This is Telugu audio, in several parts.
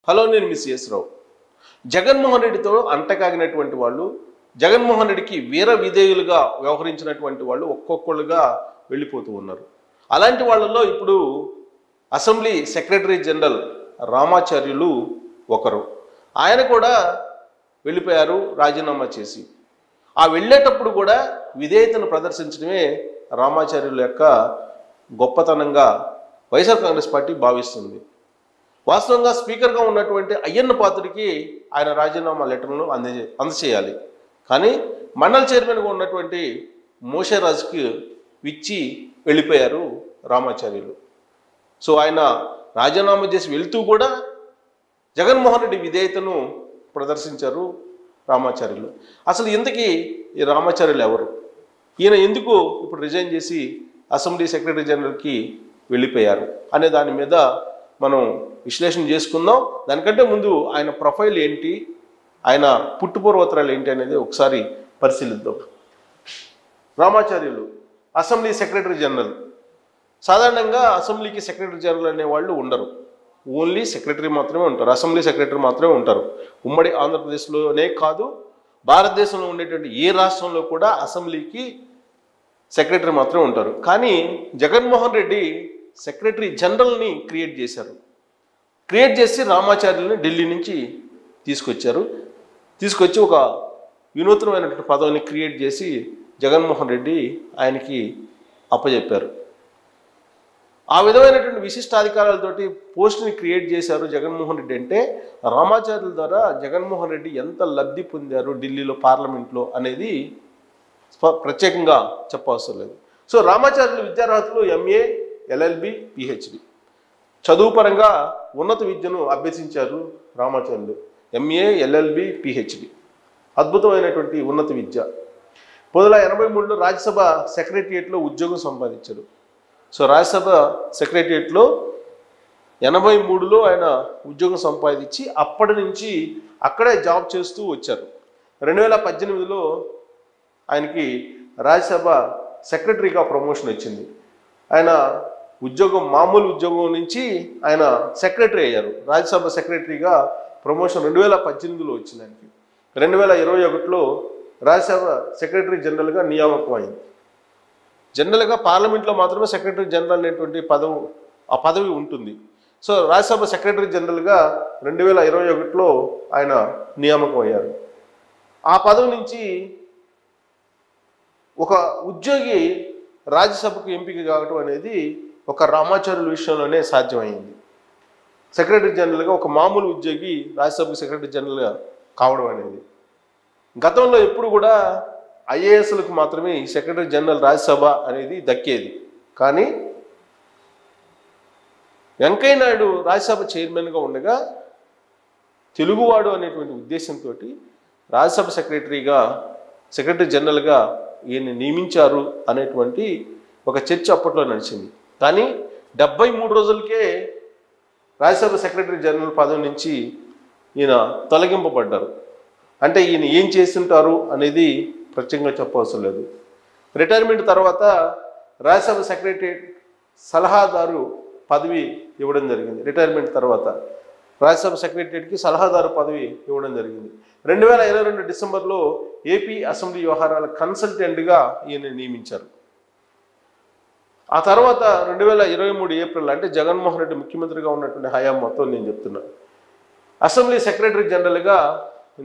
హలో, నేను మిస్ రావు. జగన్మోహన్ రెడ్డితో అంటకాగినటువంటి వాళ్ళు, జగన్మోహన్ రెడ్డికి వీర విధేయులుగా వ్యవహరించినటువంటి వాళ్ళు ఒక్కొక్కళ్ళుగా వెళ్ళిపోతూ ఉన్నారు. అలాంటి వాళ్ళల్లో ఇప్పుడు అసెంబ్లీ సెక్రటరీ జనరల్ రామాచార్యులు ఒకరు. ఆయన కూడా వెళ్ళిపోయారు రాజీనామా చేసి. ఆ వెళ్ళేటప్పుడు కూడా విధేయతను ప్రదర్శించడమే రామాచార్యుల యొక్క గొప్పతనంగా వైఎస్ఆర్ కాంగ్రెస్ పార్టీ భావిస్తుంది. వాస్తవంగా స్పీకర్గా ఉన్నటువంటి అయ్యన్న పాత్రుడికి ఆయన రాజీనామా లెటర్ను అందజేయాలి. కానీ మండల్ చైర్మన్గా ఉన్నటువంటి మోషేరాజుకి ఇచ్చి వెళ్ళిపోయారు రామాచార్యులు. సో ఆయన రాజీనామా చేసి వెళ్తూ కూడా జగన్మోహన్ రెడ్డి విధేయతను ప్రదర్శించారు రామాచార్యులు. అసలు ఇంతకీ ఈ రామాచార్యులు ఎవరు? ఈయన ఎందుకు ఇప్పుడు రిజైన్ చేసి అసెంబ్లీ సెక్రటరీ జనరల్కి వెళ్ళిపోయారు అనే దాని మీద మనం విశ్లేషణ చేసుకుందాం. దానికంటే ముందు ఆయన ప్రొఫైల్ ఏంటి, ఆయన పుట్టుపూర్వోత్తరాలు ఏంటి అనేది ఒకసారి పరిశీలిద్దాం. Ramacharyulu assembly secretary general. సాధారణంగా అసెంబ్లీకి సెక్రటరీ జనరల్ అనేవాళ్ళు ఉండరు, ఓన్లీ సెక్రటరీ మాత్రమే ఉంటారు, అసెంబ్లీ సెక్రటరీ మాత్రమే ఉంటారు. ఉమ్మడి ఆంధ్రప్రదేశ్లోనే కాదు, భారతదేశంలో ఉండేటువంటి ఏ రాష్ట్రంలో కూడా అసెంబ్లీకి సెక్రటరీ మాత్రమే ఉంటారు. కానీ జగన్మోహన్ రెడ్డి సెక్రటరీ జనరల్ని క్రియేట్ చేశారు. క్రియేట్ చేసి రామాచార్యులని ఢిల్లీ నుంచి తీసుకొచ్చి ఒక వినూత్నమైనటువంటి పదవిని క్రియేట్ చేసి జగన్మోహన్ రెడ్డి ఆయనకి అప్పచెప్పారు. ఆ విధమైనటువంటి విశిష్టాధికారాలతోటి పోస్ట్ని క్రియేట్ చేశారు జగన్మోహన్ రెడ్డి. అంటే రామాచార్యుల ద్వారా జగన్మోహన్ రెడ్డి ఎంత లబ్ధి పొందారు ఢిల్లీలో పార్లమెంట్లో అనేది ప్రత్యేకంగా చెప్పవసరం లేదు. సో రామాచార్యులు విద్యార్హతలు ఎంఏ, ఎల్ఎల్బి, పిహెచ్డి. చదువు పరంగా ఉన్నత విద్యను అభ్యసించారు రామాచార్యులు. ఎంఏ, ఎల్ఎల్బి, పిహెచ్డి, అద్భుతమైనటువంటి ఉన్నత విద్య. 1983లో రాజ్యసభ సెక్రటరియట్లో ఉద్యోగం సంపాదించారు. సో రాజ్యసభ సెక్రటరియట్లో 83లో ఆయన ఉద్యోగం సంపాదించి అప్పటి నుంచి అక్కడే జాబ్ చేస్తూ వచ్చారు. 2018లో ఆయనకి రాజ్యసభ సెక్రటరీగా ప్రమోషన్ వచ్చింది. ఆయన మామూలు ఉద్యోగం నుంచి ఆయన సెక్రటరీ అయ్యారు. రాజ్యసభ సెక్రటరీగా ప్రమోషన్ 2018లో వచ్చింది ఆయనకి. 2021లో రాజ్యసభ సెక్రటరీ జనరల్గా నియామకం అయింది. జనరల్గా పార్లమెంట్లో మాత్రమే సెక్రటరీ జనరల్ అనేటువంటి పదవి ఉంటుంది. సో రాజ్యసభ సెక్రటరీ జనరల్గా 2021లో ఆయన నియామకం అయ్యారు. ఆ పదవి నుంచి ఒక ఉద్యోగి రాజ్యసభకు ఎంపిక కావటం అనేది ఒక రామాచార్యుల విషయంలోనే సాధ్యమైంది. సెక్రటరీ జనరల్గా ఒక మామూలు ఉద్యోగి రాజ్యసభకు సెక్రటరీ జనరల్గా కావడం అనేది. గతంలో ఎప్పుడు కూడా ఐఏఎస్లకు మాత్రమే ఈ సెక్రటరీ జనరల్ రాజ్యసభ అనేది దక్కేది. కానీ వెంకయ్య నాయుడు రాజ్యసభ చైర్మన్గా ఉండగా తెలుగువాడు అనేటువంటి ఉద్దేశంతో రాజ్యసభ సెక్రటరీ జనరల్గా ఈయన్ని నియమించారు అనేటువంటి ఒక చర్చ అప్పట్లో నడిచింది. కానీ 73 రోజులకే రాజ్యసభ సెక్రటరీ జనరల్ పదవి నుంచి ఈయన తొలగింపబడ్డారు. అంటే ఈయన ఏం చేస్తుంటారు అనేది ప్రత్యేకంగా చెప్పవసరం లేదు. రిటైర్మెంట్ తర్వాత రాజ్యసభ సెక్రటరీ సలహాదారు పదవి ఇవ్వడం జరిగింది. రిటైర్మెంట్ తర్వాత రాజ్యసభ సెక్రటరీకి సలహాదారు పదవి ఇవ్వడం జరిగింది. 2022 డిసెంబర్లో ఏపీ అసెంబ్లీ వ్యవహారాల కన్సల్టెంట్గా ఈయన నియమించారు. ఆ తర్వాత 2023 ఏప్రిల్, అంటే జగన్మోహన్ రెడ్డి ముఖ్యమంత్రిగా ఉన్నటువంటి హయాం మొత్తం నేను చెప్తున్నాను, అసెంబ్లీ సెక్రటరీ జనరల్గా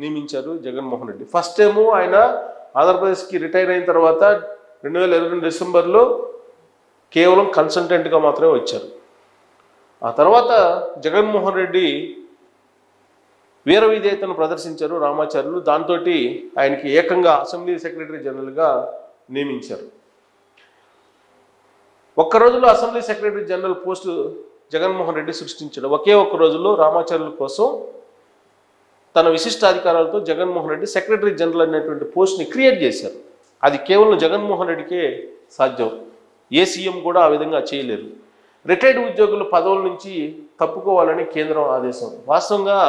నియమించారు జగన్మోహన్ రెడ్డి. ఫస్ట్ టైము ఆయన ఆంధ్రప్రదేశ్కి రిటైర్ అయిన తర్వాత 2022 డిసెంబర్లో కేవలం కన్సల్టెంట్గా మాత్రమే వచ్చారు. ఆ తర్వాత జగన్మోహన్ రెడ్డి వీర విధేయతను ప్రదర్శించారు రామాచార్యులు. దాంతో ఆయనకి ఏకంగా అసెంబ్లీ సెక్రటరీ జనరల్గా నియమించారు. ఒక్క రోజులో assembly secretary general post Jaganmohan Reddy సృష్టించాడు. ఒకే ఒక్క రోజులో రామాచార్యుల కోసం తన విశిష్టాధికారాలతో జగన్మోహన్ రెడ్డి సెక్రటరీ జనరల్ అనేటువంటి పోస్ట్ని క్రియేట్ చేశారు. అది కేవలం జగన్మోహన్ రెడ్డికే సాధ్యం. ఏ సీఎం కూడా ఆ విధంగా చేయలేరు. రిటైర్డ్ ఉద్యోగులు పదవుల నుంచి తప్పుకోవాలని కేంద్రం ఆదేశం. వాస్తవంగా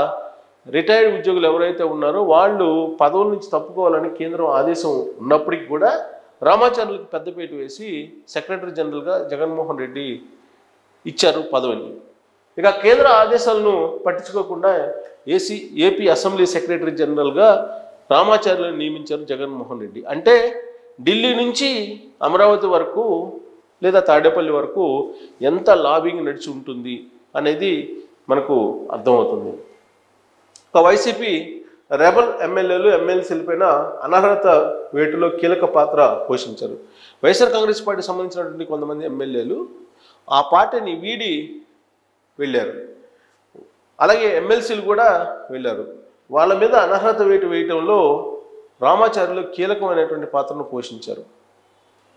రిటైర్డ్ ఉద్యోగులు ఎవరైతే ఉన్నారో వాళ్ళు పదవుల నుంచి తప్పుకోవాలని కేంద్రం ఆదేశం ఉన్నప్పటికీ కూడా రామాచార్యులకు పెద్దపీట వేసి సెక్రటరీ జనరల్గా జగన్మోహన్ రెడ్డి ఇచ్చారు పదవిని. ఇక కేంద్ర ఆదేశాలను పట్టించుకోకుండా ఏపీ అసెంబ్లీ సెక్రటరీ జనరల్గా రామాచార్యులను నియమించారు జగన్మోహన్ రెడ్డి. అంటే ఢిల్లీ నుంచి అమరావతి వరకు లేదా తాడేపల్లి వరకు ఎంత లాబింగ్ నడిచి ఉంటుంది అనేది మనకు అర్థమవుతుంది. ఒక వైసీపీ రెబల్ ఎమ్మెల్యేలు ఎమ్మెల్సీలపైన అనర్హత వేటులో కీలక పాత్ర పోషించారు. వైఎస్ఆర్ కాంగ్రెస్ పార్టీకి సంబంధించినటువంటి కొంతమంది ఎమ్మెల్యేలు ఆ పార్టీని వీడి వెళ్ళారు, అలాగే ఎమ్మెల్సీలు కూడా వెళ్ళారు. వాళ్ళ మీద అనర్హత వేటు వేయటంలో రామాచార్యులు కీలకమైనటువంటి పాత్రను పోషించారు.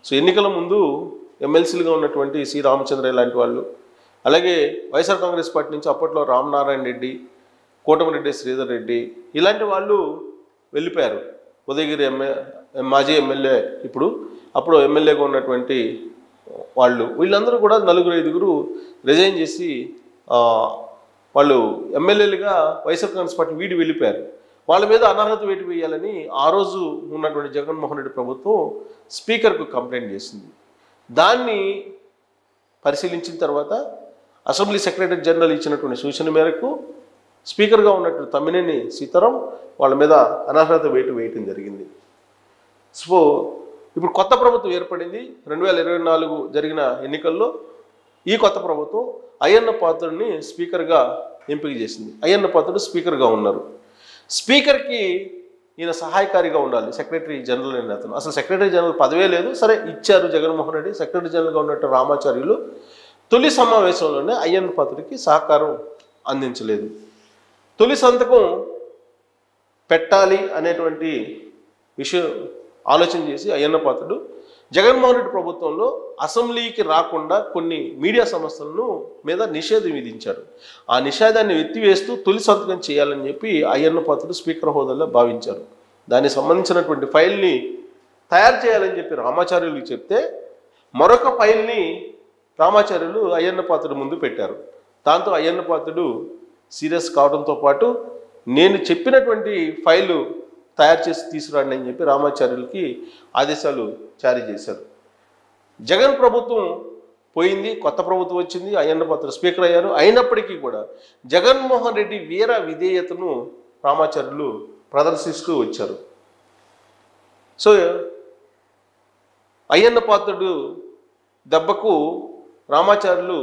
సో ఎన్నికల ముందు ఎమ్మెల్సీలుగా ఉన్నటువంటి సి రామచంద్రయ్య లాంటి వాళ్ళు, అలాగే వైఎస్ఆర్ కాంగ్రెస్ పార్టీ నుంచి అప్పట్లో రామనారాయణ రెడ్డి, కోటమిరెడ్డి శ్రీధర్ రెడ్డి ఇలాంటి వాళ్ళు వెళ్ళిపోయారు. ఉదయగిరి మాజీ ఎమ్మెల్యే అప్పుడు ఎమ్మెల్యేగా ఉన్నటువంటి వాళ్ళు, వీళ్ళందరూ కూడా 4-5 రిజైన్ చేసి వాళ్ళు ఎమ్మెల్యేలుగా వైఎస్ఆర్ కాంగ్రెస్ పార్టీ వీడి వెళ్ళిపోయారు. వాళ్ళ మీద అనర్హత వేటు వేయాలని ఆ రోజు ఉన్నటువంటి జగన్మోహన్ రెడ్డి ప్రభుత్వం స్పీకర్కు కంప్లైంట్ చేసింది. దాన్ని పరిశీలించిన తర్వాత అసెంబ్లీ సెక్రటరీ జనరల్ ఇచ్చినటువంటి సూచన మేరకు స్పీకర్గా ఉన్నటువంటి తమ్మినేని సీతారాం వాళ్ళ మీద అనర్హత వేటు వేయటం జరిగింది. సో ఇప్పుడు కొత్త ప్రభుత్వం ఏర్పడింది. 2024 జరిగిన ఎన్నికల్లో ఈ కొత్త ప్రభుత్వం అయ్యన్న పాత్రుడిని స్పీకర్గా ఎంపిక చేసింది. అయ్యన్న పాత్రుడు స్పీకర్గా ఉన్నారు. స్పీకర్కి ఈయన సహాయకారిగా ఉండాలి, సెక్రటరీ జనరల్ అనే అతను. అసలు సెక్రటరీ జనరల్ పదవే లేదు, సరే ఇచ్చారు జగన్మోహన్ రెడ్డి. సెక్రటరీ జనరల్గా ఉన్నట్టు రామాచార్యులు తొలి సమావేశంలోనే అయ్యన్న పాత్రుడికి సహకారం అందించలేదు. తొలి సంతకం పెట్టాలి అనేటువంటి విషయం ఆలోచన చేసి అయ్యన్న పాత్రుడు జగన్మోహన్ రెడ్డి ప్రభుత్వంలో అసెంబ్లీకి రాకుండా కొన్ని మీడియా సంస్థలను మీద నిషేధం విధించాడు. ఆ నిషేధాన్ని ఎత్తివేస్తూ తొలి సంతకం చేయాలని చెప్పి అయ్యన్న పాత్రుడు స్పీకర్ హోదాలో భావించారు. దానికి సంబంధించినటువంటి ఫైల్ని తయారు చేయాలని చెప్పి రామాచార్యులకు చెప్తే మరొక ఫైల్ని రామాచార్యులు అయ్యన్న పాత్రుడు ముందు పెట్టారు. దాంతో అయ్యన్న పాత్రుడు సీరియస్ కావడంతో పాటు నేను చెప్పినటువంటి ఫైలు తయారు చేసి తీసుకురండి అని చెప్పి రామాచార్యులకి ఆదేశాలు జారీ చేశారు. జగన్ ప్రభుత్వం పోయింది, కొత్త ప్రభుత్వం వచ్చింది, అయ్యన్న పాత్రుడు స్పీకర్ అయ్యారు. అయినప్పటికీ కూడా జగన్మోహన్ రెడ్డి వీర విధేయతను రామాచార్యులు ప్రదర్శిస్తూ వచ్చారు. సో అయ్యన్న పాత్రుడు దెబ్బకు రామాచార్యులు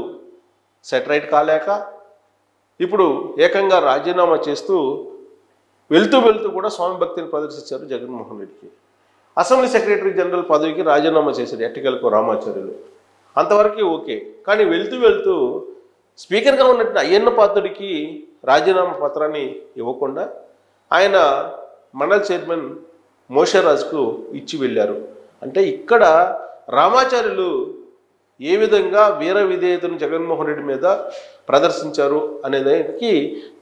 సెటరైట్ కాలేక ఇప్పుడు ఏకంగా రాజీనామా చేస్తూ వెళ్తూ కూడా స్వామి భక్తిని ప్రదర్శించారు జగన్మోహన్ రెడ్డికి. అసెంబ్లీ సెక్రటరీ జనరల్ పదవికి రాజీనామా చేశారు ఎట్టకేలకు రామాచార్యులు. అంతవరకు ఓకే. కానీ వెళ్తూ స్పీకర్గా ఉన్నట్టు అయ్యన్న పాత్రుడికి రాజీనామా పత్రాన్ని ఇవ్వకుండా ఆయన మండల్ చైర్మన్ మోషరాజ్కు ఇచ్చి వెళ్ళారు. అంటే ఇక్కడ రామాచార్యులు ఏ విధంగా వీర విధేయతను జగన్మోహన్ రెడ్డి మీద ప్రదర్శించారు అనేదానికి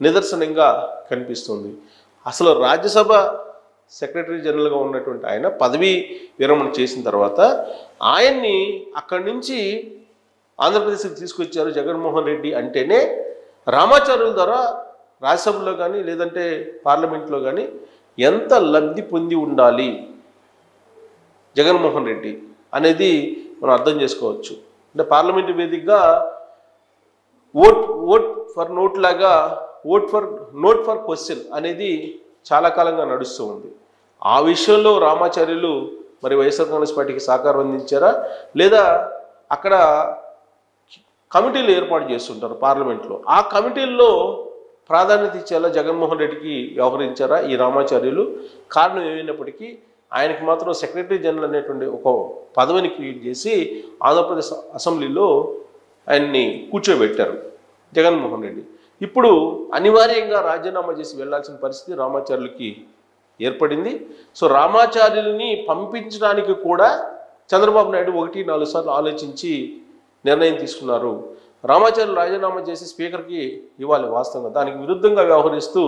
నిదర్శనంగా కనిపిస్తుంది. అసలు రాజ్యసభ సెక్రటరీ జనరల్గా ఉన్నటువంటి ఆయన పదవీ విరమణ చేసిన తర్వాత ఆయన్ని అక్కడి నుంచి ఆంధ్రప్రదేశ్కి తీసుకొచ్చారు జగన్మోహన్ రెడ్డి అంటేనే రామాచార్యుల ద్వారా రాజ్యసభలో కానీ లేదంటే పార్లమెంట్లో కానీ ఎంత లబ్ధి పొంది ఉండాలి జగన్మోహన్ రెడ్డి అనేది మనం అర్థం చేసుకోవచ్చు. అంటే పార్లమెంటు వేదికగా ఓట్ ఫర్ నోట్ లాగా నోట్ ఫర్ క్వశ్చన్ అనేది చాలా కాలంగా నడుస్తూ ఉంది. ఆ విషయంలో రామాచార్యులు మరి వైఎస్ఆర్ కాంగ్రెస్ పార్టీకి సహకారం అందించారా, లేదా అక్కడ కమిటీలు ఏర్పాటు చేస్తుంటారు పార్లమెంట్లో, ఆ కమిటీల్లో ప్రాధాన్యత ఇచ్చేలా జగన్మోహన్ రెడ్డికి వ్యవహరించారా ఈ రామాచార్యులు? కారణం ఏమైనప్పటికీ ఆయనకి మాత్రం సెక్రటరీ జనరల్ అనేటువంటి ఒక పదవిని క్రియేట్ చేసి ఆంధ్రప్రదేశ్ అసెంబ్లీలో ఆయన్ని కూర్చోబెట్టారు జగన్మోహన్ రెడ్డి. ఇప్పుడు అనివార్యంగా రాజీనామా చేసి వెళ్లాల్సిన పరిస్థితి రామాచార్యులకి ఏర్పడింది. సో రామాచార్యుల్ని పంపించడానికి కూడా చంద్రబాబు నాయుడు 1-4 సార్లు ఆలోచించి నిర్ణయం తీసుకున్నారు. రామాచార్యులు రాజీనామా చేసి స్పీకర్కి ఇవ్వాలి వాస్తవంగా. దానికి విరుద్ధంగా వ్యవహరిస్తూ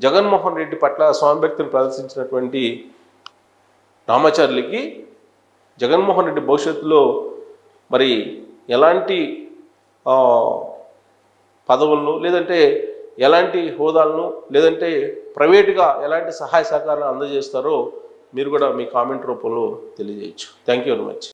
జగన్మోహన్ రెడ్డి పట్ల స్వామిభక్తిని ప్రదర్శించినటువంటి రామాచార్యులకి జగన్మోహన్ రెడ్డి భవిష్యత్తులో మరి ఎలాంటి పదవులను లేదంటే ఎలాంటి హోదాలను లేదంటే ప్రైవేటుగా ఎలాంటి సహాయ సహకారాలు అందజేస్తారో మీరు కూడా మీ కామెంట్ రూపంలో తెలియజేయచ్చు. Thank you very much.